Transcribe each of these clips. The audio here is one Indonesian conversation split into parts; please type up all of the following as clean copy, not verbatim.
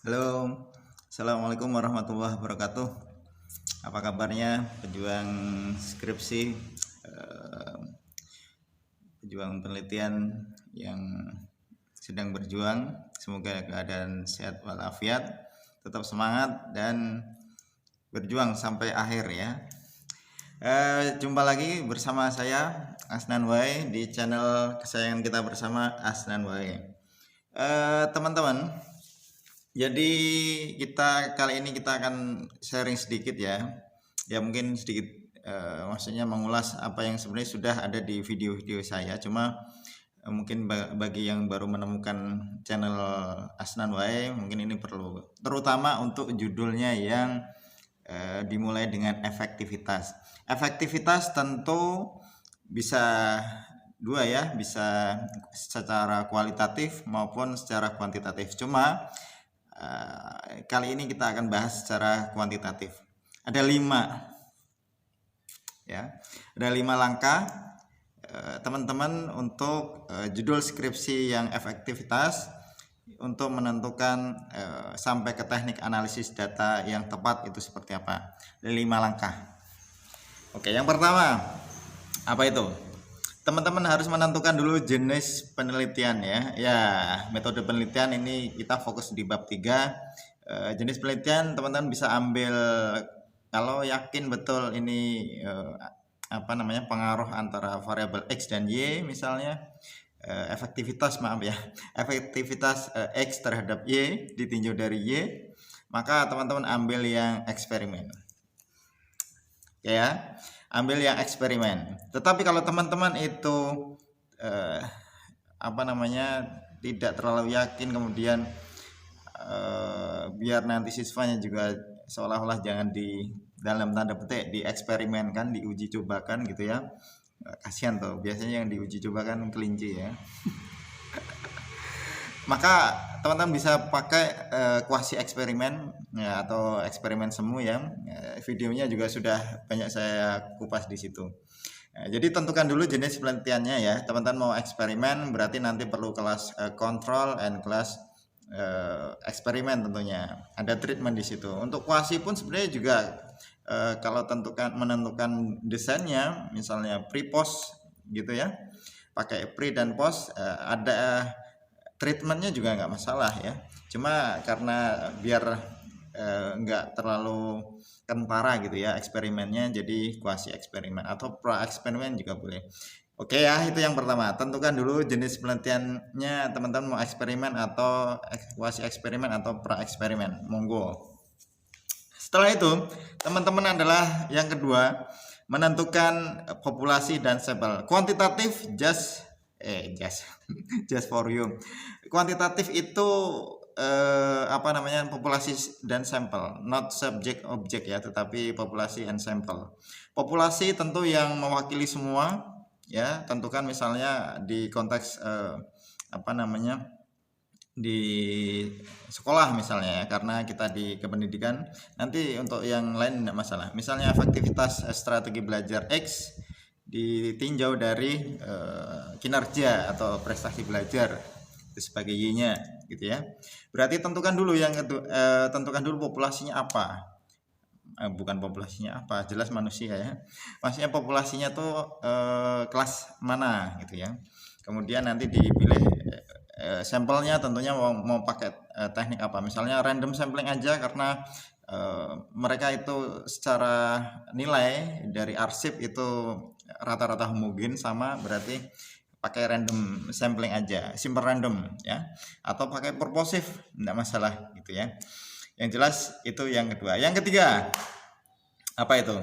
Halo, Assalamualaikum warahmatullahi wabarakatuh. Apa kabarnya pejuang skripsi, eh, pejuang penelitian yang sedang berjuang? Semoga keadaan sehat walafiat, tetap semangat dan berjuang sampai akhir ya. Jumpa lagi bersama saya Asnan Wai di channel kesayangan kita bersama Asnan Wai. Teman-teman, jadi kali ini kita akan sharing sedikit ya. Ya mungkin sedikit maksudnya mengulas apa yang sebenarnya sudah ada di video-video saya. Cuma mungkin bagi yang baru menemukan channel Asnan Wae mungkin ini perlu. Terutama untuk judulnya yang dimulai dengan efektivitas. Efektivitas tentu bisa dua ya, bisa secara kualitatif maupun secara kuantitatif. Cuma kali ini kita akan bahas secara kuantitatif. Ada 5 ya, ada 5 langkah teman-teman untuk judul skripsi yang efektivitas untuk menentukan sampai ke teknik analisis data yang tepat itu seperti apa. Ada 5 langkah. Oke, yang pertama apa itu? Teman-teman harus menentukan dulu jenis penelitian ya. Ya, metode penelitian ini kita fokus di bab 3. Jenis penelitian teman-teman bisa ambil kalau yakin betul ini pengaruh antara variabel X dan Y misalnya. Efektivitas X terhadap Y ditinjau dari Y, maka teman-teman ambil yang eksperimen. Ya, ambil yang eksperimen. Tetapi kalau teman-teman itu tidak terlalu yakin, kemudian biar nanti siswanya juga seolah-olah jangan di dalam tanda petik dieksperimenkan, diuji cobakan gitu ya. Kasihan tuh, biasanya yang diuji cobakan kelinci ya. Maka teman-teman bisa pakai kuasi eksperimen ya, atau eksperimen semu ya. Videonya juga sudah banyak saya kupas di situ. Jadi tentukan dulu jenis penelitiannya ya. Teman-teman mau eksperimen berarti nanti perlu kelas kontrol and kelas eksperimen tentunya. Ada treatment di situ. Untuk kuasi pun sebenarnya juga kalau menentukan desainnya, misalnya pre-post gitu ya, pakai pre dan post, ada treatmentnya juga nggak masalah ya. Cuma karena biar nggak terlalu kentara gitu ya eksperimennya, jadi kuasi eksperimen atau pra eksperimen juga boleh. Oke ya, itu yang pertama. Tentukan dulu jenis penelitiannya, teman-teman mau eksperimen atau kuasi eksperimen atau pra eksperimen, monggo. Setelah itu, teman-teman adalah yang kedua, menentukan populasi dan sampel. Kuantitatif just for you. Kuantitatif itu populasi dan sampel, not subject object ya, tetapi populasi and sampel. Populasi tentu yang mewakili semua ya, tentukan misalnya di konteks di sekolah misalnya ya, karena kita di kependidikan. Nanti untuk yang lain tidak masalah. Misalnya efektivitas strategi belajar X ditinjau dari kinerja atau prestasi belajar itu sebagai Y-nya gitu ya. Berarti tentukan dulu populasinya apa. Bukan populasinya apa, jelas manusia ya. Maksudnya populasinya tuh kelas mana gitu ya. Kemudian nanti dipilih sampelnya, tentunya mau pakai teknik apa. Misalnya random sampling aja karena mereka itu secara nilai dari arsip itu rata-rata homogen sama, berarti pakai random sampling aja, simple random ya, atau pakai purposive tidak masalah gitu ya. Yang jelas itu yang kedua. Yang ketiga apa itu?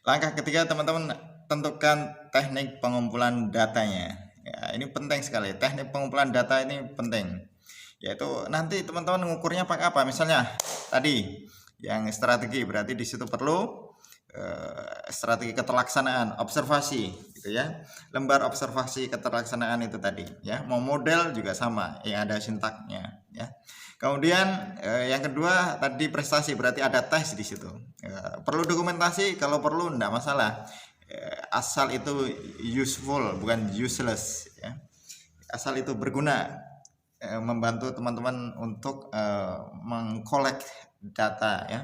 Langkah ketiga, teman-teman tentukan teknik pengumpulan datanya ya. Ini penting sekali, teknik pengumpulan data ini penting, yaitu nanti teman-teman mengukurnya pakai apa. Misalnya tadi yang strategi, berarti di situ perlu strategi keterlaksanaan, observasi gitu ya, lembar observasi keterlaksanaan itu tadi ya. Mau model juga sama, yang ada sintaknya ya. Kemudian yang kedua tadi prestasi, berarti ada tes di situ. Perlu dokumentasi, kalau perlu enggak masalah, asal itu useful bukan useless ya, asal itu berguna membantu teman-teman untuk mengkolek data ya,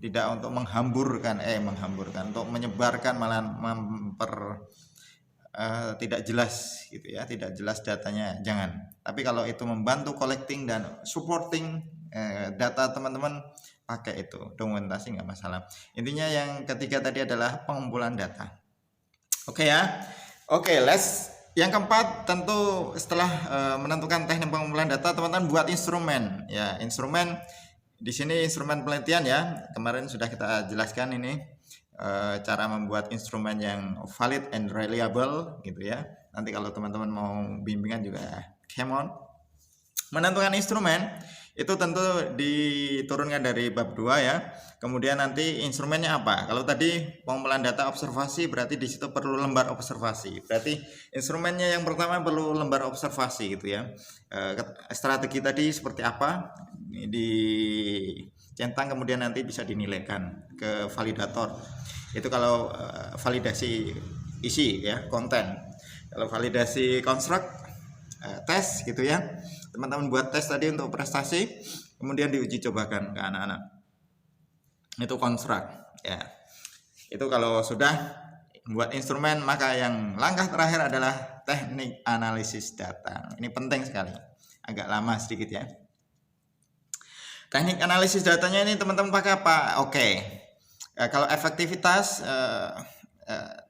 tidak untuk menghamburkan untuk menyebarkan malah tidak jelas gitu ya, tidak jelas datanya jangan. Tapi kalau itu membantu collecting dan supporting data teman-teman, pakai itu dokumentasi nggak masalah. Intinya yang ketiga tadi adalah pengumpulan data. Oke ya. Oke, yang keempat tentu setelah menentukan teknik pengumpulan data, teman-teman buat instrumen ya. Instrumen di sini instrumen penelitian ya. Kemarin sudah kita jelaskan ini cara membuat instrumen yang valid and reliable gitu ya. Nanti kalau teman-teman mau bimbingan juga come on. Menentukan instrumen itu tentu diturunkan dari bab 2 ya. Kemudian nanti instrumennya apa? Kalau tadi pengumpulan data observasi, berarti di situ perlu lembar observasi. Berarti instrumennya yang pertama perlu lembar observasi gitu ya. Strategi tadi seperti apa? Dicentang kemudian nanti bisa dinilaikan ke validator. Itu kalau validasi isi ya, konten. Kalau validasi konstruk, tes gitu ya. Teman-teman buat tes tadi untuk prestasi, kemudian diuji cobakan ke anak-anak. Itu konstruk ya. Itu kalau sudah buat instrumen, maka yang langkah terakhir adalah teknik analisis data. Ini penting sekali, agak lama sedikit ya. Teknik analisis datanya ini teman-teman pakai apa? Oke. Kalau efektivitas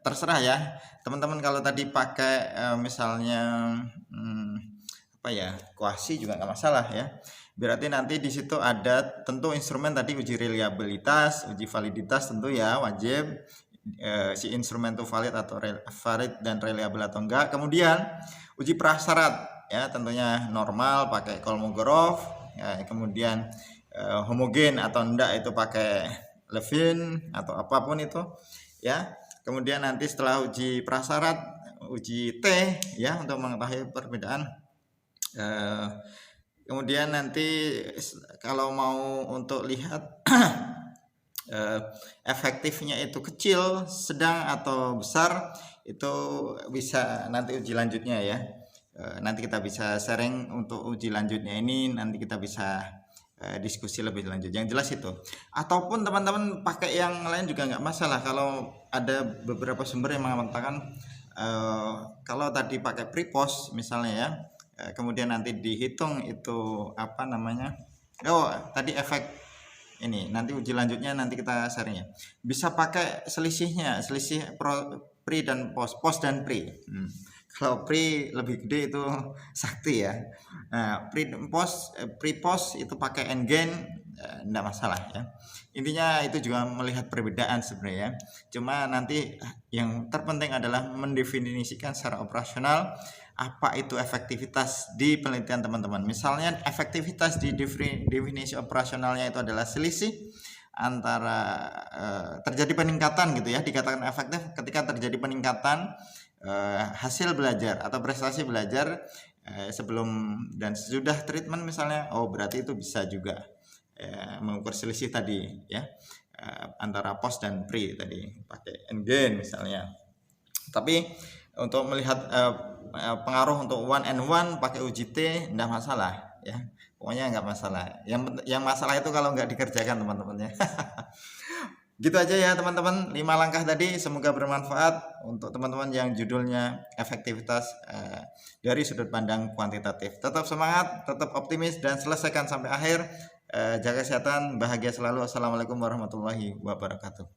terserah ya. Teman-teman kalau tadi pakai misalnya kuasi juga nggak masalah ya. Berarti nanti di situ ada tentu instrumen tadi uji reliabilitas, uji validitas tentu ya wajib si instrumen itu valid dan reliable atau enggak. Kemudian uji prasyarat ya, tentunya normal pakai Kolmogorov ya, kemudian homogen atau enggak itu pakai Levin atau apapun itu ya. Kemudian nanti setelah uji prasyarat, uji T ya untuk mengetahui perbedaan. Kemudian nanti kalau mau untuk lihat efektifnya itu kecil, sedang atau besar, itu bisa nanti uji lanjutnya ya. Nanti kita bisa sharing untuk uji lanjutnya ini, nanti kita bisa diskusi lebih lanjut. Yang jelas itu. Ataupun teman-teman pakai yang lain juga nggak masalah. Kalau ada beberapa sumber yang mengatakan kalau tadi pakai pre-post misalnya ya, kemudian nanti dihitung itu apa namanya, tadi efek ini nanti uji lanjutnya nanti kita sharing ya, bisa pakai selisih pre dan post dan pre. Kalau pre lebih gede itu sakti ya. Nah, pre-post itu pakai n-gain enggak masalah ya. Intinya itu juga melihat perbedaan sebenarnya. Cuma nanti yang terpenting adalah mendefinisikan secara operasional apa itu efektivitas di penelitian teman-teman. Misalnya efektivitas di definisi operasionalnya itu adalah selisih antara terjadi peningkatan gitu ya, dikatakan efektif ketika terjadi peningkatan hasil belajar atau prestasi belajar sebelum dan sesudah treatment misalnya. Berarti itu bisa juga mengukur selisih tadi ya, antara post dan pre tadi pakai n-gain misalnya. Tapi untuk melihat pengaruh untuk one and one pakai uji T enggak masalah ya, pokoknya enggak masalah. Yang masalah itu kalau enggak dikerjakan teman-teman ya. Gitu aja ya teman-teman, 5 langkah tadi semoga bermanfaat untuk teman-teman yang judulnya efektivitas dari sudut pandang kuantitatif. Tetap semangat, tetap optimis dan selesaikan sampai akhir. Jaga kesehatan, bahagia selalu. Assalamualaikum warahmatullahi wabarakatuh.